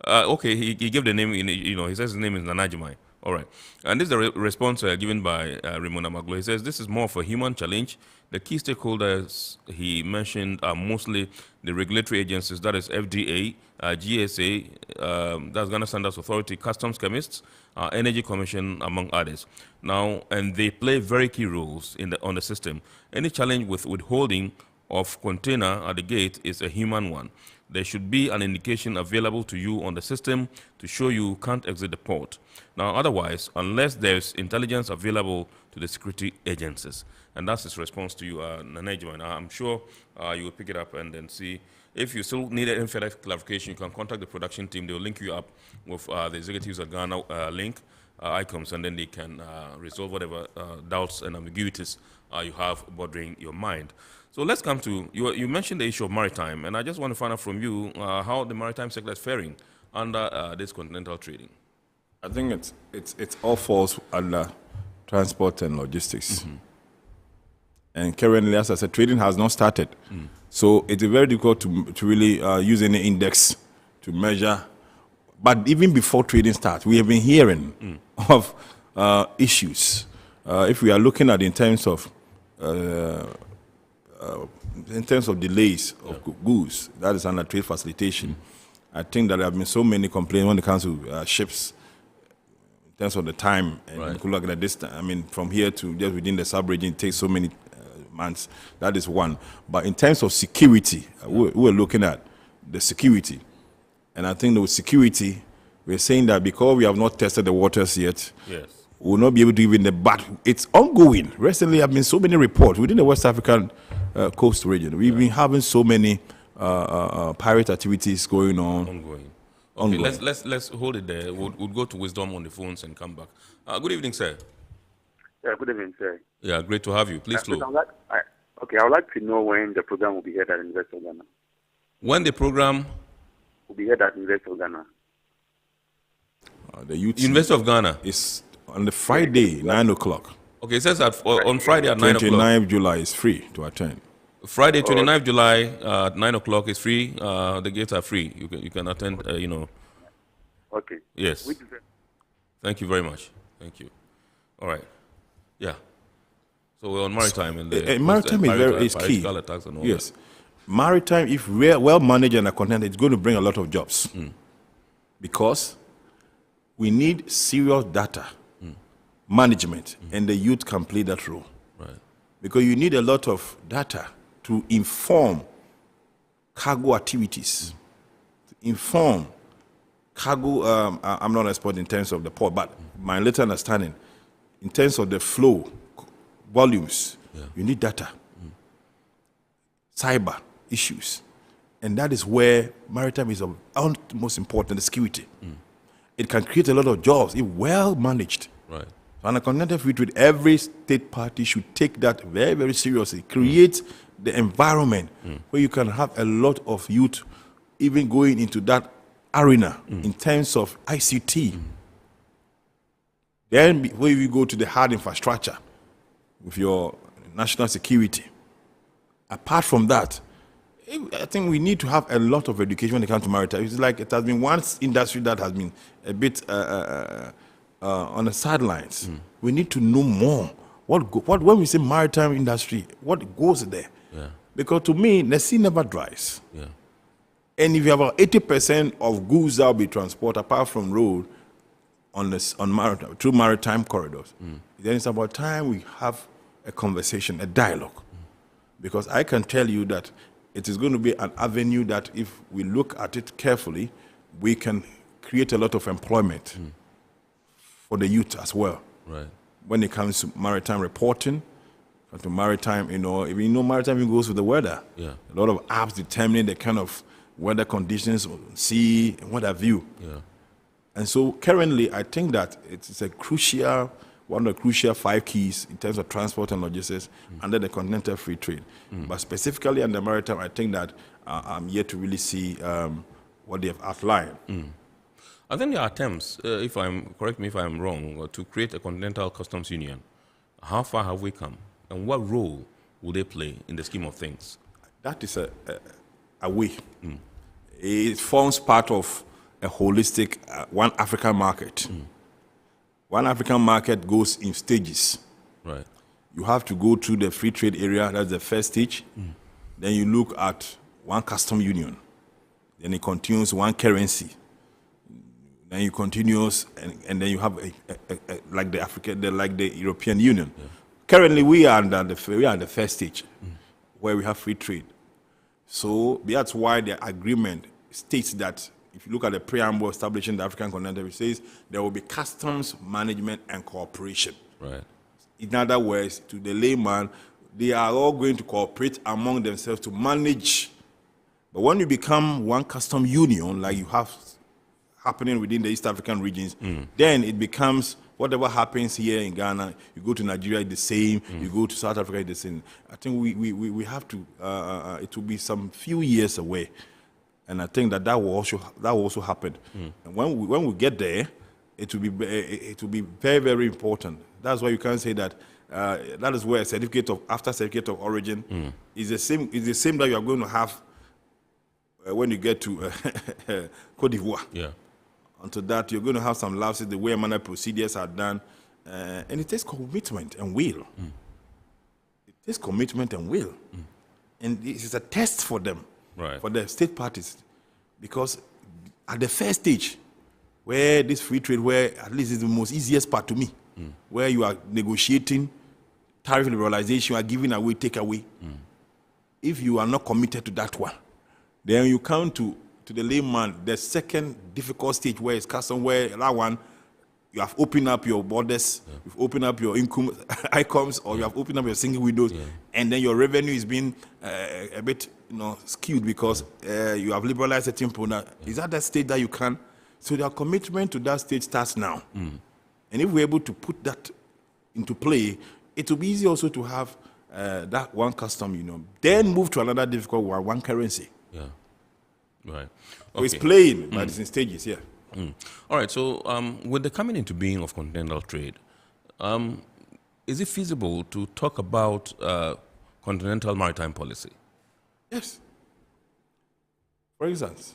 Okay, he gave the name, he says his name is Nanajimai. All right. And this is the response given by Ramona Maglo. He says, this is more of a human challenge. The key stakeholders he mentioned are mostly the regulatory agencies, that is FDA, GSA, that's Ghana Standards Authority, Customs Chemists, Energy Commission, among others. Now, and they play very key roles on the system. Any challenge with withholding of container at the gate is a human one. There should be an indication available to you on the system to show you can't exit the port. Now, otherwise, unless there's intelligence available to the security agencies. And that's his response to you, Nanajima. I'm sure you will pick it up and then see. If you still need any further clarification, you can contact the production team. They will link you up with the executives at Ghana link ICOMS, and then they can resolve whatever doubts and ambiguities you have bothering your mind. So let's come to, you mentioned the issue of maritime, and I just want to find out from you how the maritime sector is faring under this continental trading. I think it's all falls under transport and logistics. And currently, as I said, trading has not started. So it's very difficult to really use any index to measure. But even before trading starts, we have been hearing of issues. If we are looking at in terms of delays of goods, that is under trade facilitation. I think that there have been so many complaints when it comes to ships, in terms of the time, and you could look at the distance. I mean, from here to just within the sub-region, it takes so many months. That is one. But in terms of security, we're looking at the security. And I think with security, we're saying that because we have not tested the waters yet, we will not be able to even but it's ongoing. Recently, there have been so many reports within the West African coast region. We've been having so many pirate activities going on. Ongoing. Okay, let's hold it there. We'll go to Wisdom on the phones and come back. Good evening, sir. Good evening, sir. Yeah, great to have you. Please, Flo. I would like to know when the program will be held at University of Ghana. When the program will be held at University of Ghana. The youth University of Ghana is on the Friday, 9 o'clock. Okay, it says that on Friday at 9 o'clock. 29th July is free to attend. Friday, 29th July at 9 o'clock is free. The gates are free. You can attend, Okay. Yes. Thank you very much. Thank you. All right. Yeah. So we're on Maritime. And Maritime is key. And all yes. That. Maritime, if well managed and content, it's going to bring a lot of jobs. Because we need serious data management, and the youth can play that role. Right. Because you need a lot of data to inform cargo activities, to inform cargo. I'm not an expert in terms of the port, but my little understanding, in terms of the flow, volumes, you need data. Cyber issues. And that is where maritime is of utmost important, the security. It can create a lot of jobs if well managed. Right. So on a continental free trade, every state party should take that very, very seriously. Create the environment where you can have a lot of youth even going into that arena in terms of ICT. Then where you go to the hard infrastructure with your national security. Apart from that, I think we need to have a lot of education when it comes to maritime. It's like it has been one industry that has been a bit on the sidelines. We need to know more. What when we say maritime industry, what goes there? Yeah. Because to me, the sea never dries. Yeah. And if you have about 80% of goods that will be transported apart from road on maritime, through maritime corridors, then it's about time we have a conversation, a dialogue. Because I can tell you that it is going to be an avenue that if we look at it carefully, we can create a lot of employment for the youth as well. Right. When it comes to maritime reporting, to maritime, maritime even goes with the weather. Yeah. A lot of apps determining the kind of weather conditions, sea, and what have you. Yeah. And so currently, I think that it's a crucial, one of the crucial 5 keys in terms of transport and logistics under the continental free trade. But specifically under maritime, I think that I'm yet to really see what they have outlined. I think there are attempts, correct me if I'm wrong, to create a continental customs union. How far have we come? And what role will they play in the scheme of things? That is a way. It forms part of a holistic one African market. One African market goes in stages. Right. You have to go to the free trade area, that's the first stage. Then you look at one custom union. Then it continues one currency. Then you continues, and then you have like the European Union. Yeah. Currently, we are the first stage, where we have free trade. So that's why the agreement states that if you look at the preamble establishing the African continental, it says there will be customs management and cooperation. Right. In other words, to the layman, they are all going to cooperate among themselves to manage. But when you become one custom union, like you have happening within the East African regions, then it becomes whatever happens here in Ghana, you go to Nigeria, it's the same, you go to South Africa, it's the same. I think we have to, it will be some few years away. And I think that will also happen. And when we get there, it will be very, very important. That's why you can say that that is where after certificate of origin is the same that you are going to have when you get to Cote d'Ivoire. Yeah. Until that, you're going to have some lapses, the way manner procedures are done, and it takes commitment and will. It takes commitment and will, and it is a test for them, right, for the state parties, because at the first stage, where this free trade, where at least is the most easiest part to me, where you are negotiating tariff liberalization, you are giving away, take away. If you are not committed to that one, then you come to the layman, the second difficult stage where it's custom, where that one, you have opened up your borders, you've opened up your income ICOMs, or you have opened up your single windows, and then your revenue is being a bit skewed because you have liberalized certain product. Is that the stage that you can? So their commitment to that stage starts now. And if we're able to put that into play, it will be easy also to have that one custom, then move to another difficult one currency. Yeah. Right. So it's playing, but it's in stages, yeah. All right, so with the coming into being of continental trade, is it feasible to talk about continental maritime policy? Yes. For instance,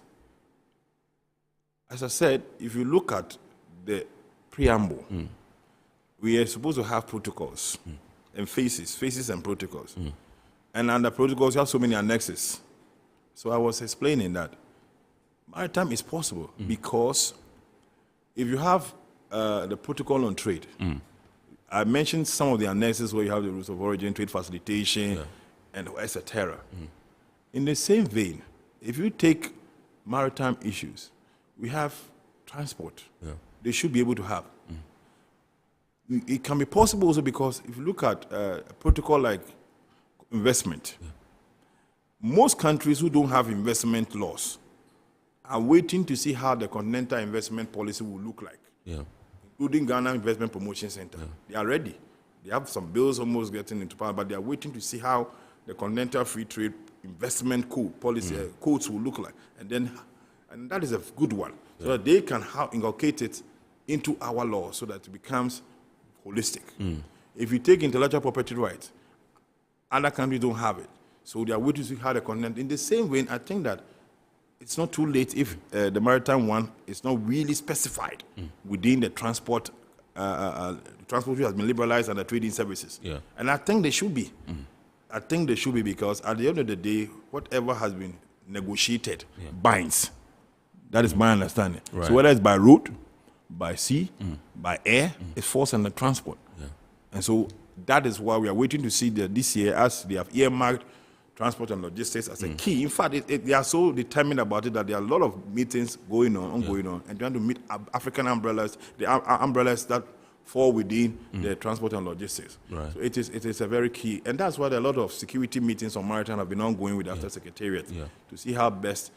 as I said, if you look at the preamble, we are supposed to have protocols and phases and protocols. And under protocols, you have so many annexes. So I was explaining that maritime is possible because if you have the protocol on trade, I mentioned some of the annexes where you have the rules of origin, trade facilitation, and etc. In the same vein, if you take maritime issues, we have transport. They should be able to have. It can be possible also because if you look at a protocol like investment, most countries who don't have investment laws are waiting to see how the continental investment policy will look like, including Ghana Investment Promotion Center. They are ready. They have some bills almost getting into power, but they are waiting to see how the continental free trade investment code policy codes will look like. And that is a good one, so that they can inculcate it into our law so that it becomes holistic. If you take intellectual property rights, other countries don't have it. So they are waiting to see how the continent. In the same way, I think that it's not too late if the maritime one is not really specified within the transport. The transport has been liberalized and the trading services. And I think they should be. I think they should be because at the end of the day, whatever has been negotiated binds. That is my understanding. So whether it's by road, by sea, by air, it falls under transport. And so that is why we are waiting to see that this year, as they have earmarked transport and logistics as a key. In fact, they are so determined about it that there are a lot of meetings going on, and trying to meet African umbrellas, the umbrellas that fall within the transport and logistics. So it is a very key. And that's why a lot of security meetings on maritime have been ongoing with After Secretariat to see how best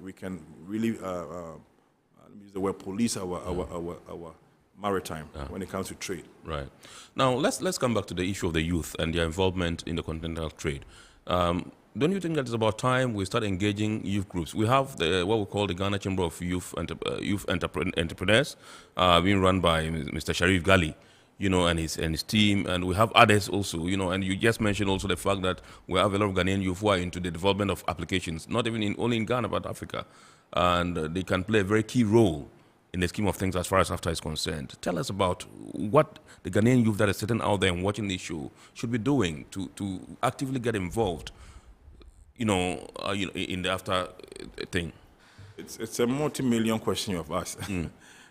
we can really use the word police our maritime when it comes to trade. Right. Now, let's come back to the issue of the youth and their involvement in the continental trade. Don't you think that it's about time we start engaging youth groups? We have what we call the Ghana Chamber of Youth Entrepreneurs, being run by Mr. Sharif Gali, and his team, and we have others also, and you just mentioned also the fact that we have a lot of Ghanaian youth who are into the development of applications, not even only in Ghana, but Africa, and they can play a very key role in the scheme of things as far as AFTA is concerned. Tell us about what the Ghanaian youth that is sitting out there and watching this show should be doing to actively get involved, in the AFTA thing. It's a multi-million question you have asked.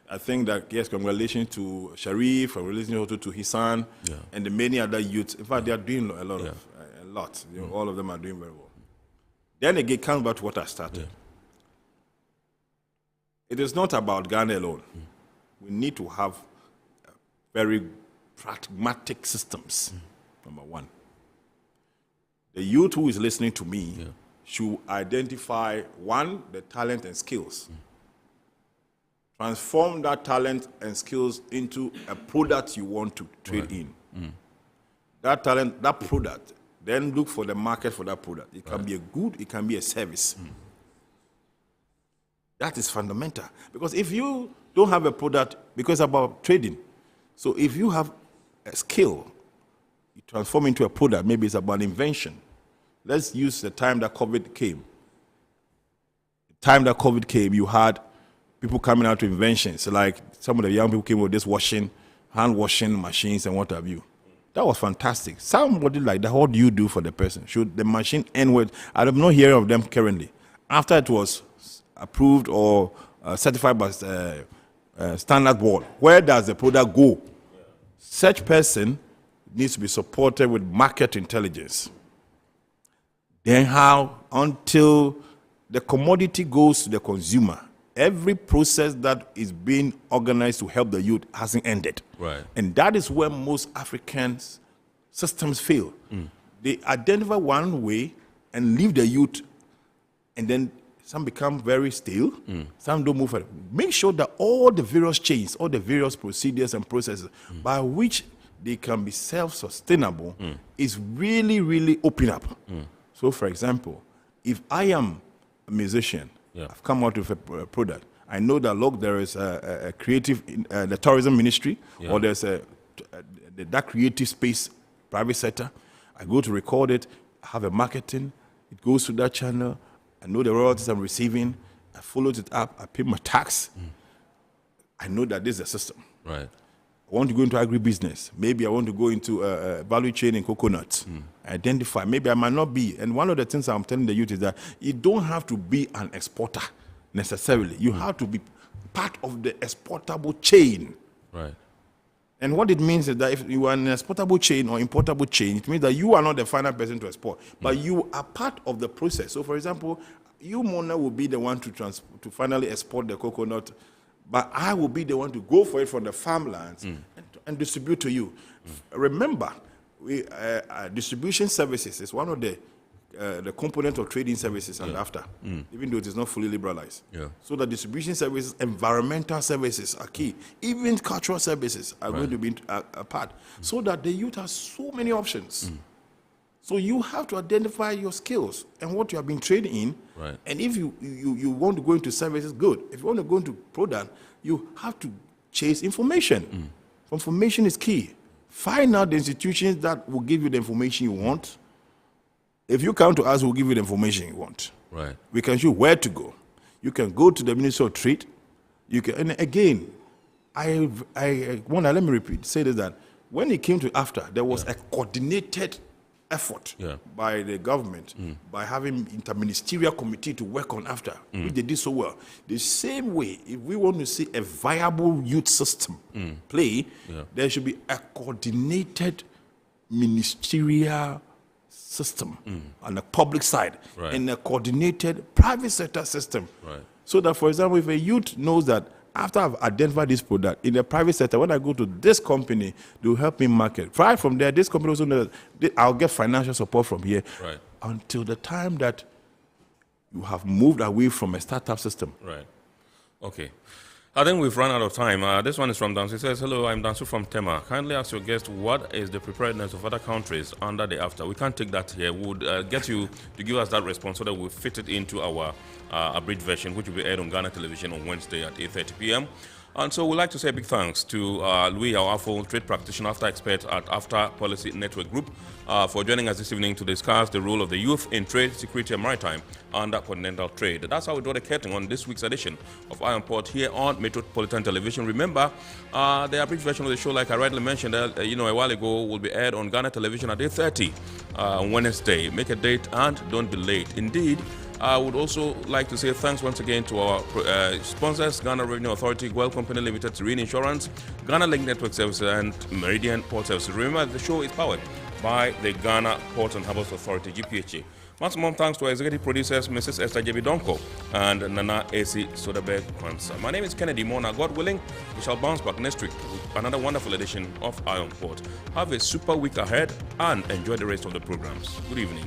I think that, yes, congratulations to Sharif, congratulations also to his son, and the many other youths. In fact, they are doing a lot. All of them are doing very well. Then again, it comes back to what I started. It is not about Ghana alone. We need to have very pragmatic systems, number one. The youth who is listening to me should identify, one, the talent and skills. Transform that talent and skills into a product you want to trade in. That talent, that product, then look for the market for that product. It can be a good, it can be a service. That is fundamental. Because if you don't have a product, because it's about trading. So if you have a skill, you transform into a product, maybe it's about invention. Let's use the time that COVID came. The time that COVID came, you had people coming out with inventions. Like some of the young people came with this hand washing machines and what have you. That was fantastic. Somebody like that, what do you do for the person? Should the machine end with, I'm not hearing of them currently. After it was approved or certified by Standard Board, where does the product go? Such person needs to be supported with market intelligence. Then how, until the commodity goes to the consumer, every process that is being organized to help the youth hasn't ended. And that is where most African systems fail. They identify one way and leave the youth, and then some become very stale, some don't move forward. Make sure that all the various chains, all the various procedures and processes by which they can be self-sustainable is really, really open up. So, for example, if I am a musician, I've come out with a product, I know that, look, there is a creative, the tourism ministry, or there's that creative space, private sector. I go to record it, I have a marketing, it goes through that channel, I know the royalties I'm receiving, I follow it up, I pay my tax. I know that this is a system. Right. I want to go into agribusiness. Maybe I want to go into value chain in coconuts. Identify. Maybe I might not be. And one of the things I'm telling the youth is that you don't have to be an exporter necessarily. You have to be part of the exportable chain. Right. And what it means is that if you are an exportable chain or importable chain, it means that you are not the final person to export, but you are part of the process. So, for example, you, Mona, will be the one to finally export the coconut, but I will be the one to go for it from the farmlands and distribute to you. Remember, distribution services is one of the component of trading services and after, even though it is not fully liberalized. So the distribution services, environmental services are key. Even cultural services are going to be a part. So that the youth has so many options. So you have to identify your skills and what you have been trained in. Right. And if you want to go into services, good. If you want to go into product, you have to chase information. Information is key. Find out the institutions that will give you the information you want. If you come to us, we'll give you the information you want. Right. We can show you where to go. You can go to the Ministry of Trade. You can, and again, let me repeat, say this, that when it came to AFTA, there was a coordinated effort by the government by having interministerial committee to work on AFTA, which they did so well. The same way, if we want to see a viable youth system play, there should be a coordinated ministerial system on the public side and a coordinated private sector system. So that, for example, if a youth knows that after I've identified this product in the private sector, when I go to this company, they will help me market. Right from there, this company also knows that I'll get financial support from here until the time that you have moved away from a startup system. Right. Okay. I think we've run out of time. This one is from Dansu. He says, hello, I'm Dansu from Tema. Kindly ask your guest, what is the preparedness of other countries under the AFTA? We can't take that here. We would get you to give us that response so that we'll fit it into our abridged version, which will be aired on Ghana Television on Wednesday at 8:30 p.m. And so we'd like to say a big thanks to Louis Awafo, trade practitioner, AFTA expert at AFTA Policy Network Group, for joining us this evening to discuss the role of the youth in trade, security, and maritime under continental trade. That's how we draw the curtain on this week's edition of Iron Port here on Metropolitan Television. Remember, the abridged version of the show, like I rightly mentioned a while ago, will be aired on Ghana Television at 8:30 on Wednesday. Make a date and don't be late. Indeed, I would also like to say thanks once again to our sponsors, Ghana Revenue Authority, Well Company Limited, Serene Insurance, Ghana Link Network Services, and Meridian Port Services. Remember, the show is powered by the Ghana Port and Harbours Authority-GPHA. Maximum thanks to our executive producers, Mrs. Esther J.B. Donko and Nana A.C. Soderberg Kwanzaa. My name is Kennedy Mona. God willing, we shall bounce back next week with another wonderful edition of Iron Port. Have a super week ahead and enjoy the rest of the programs. Good evening.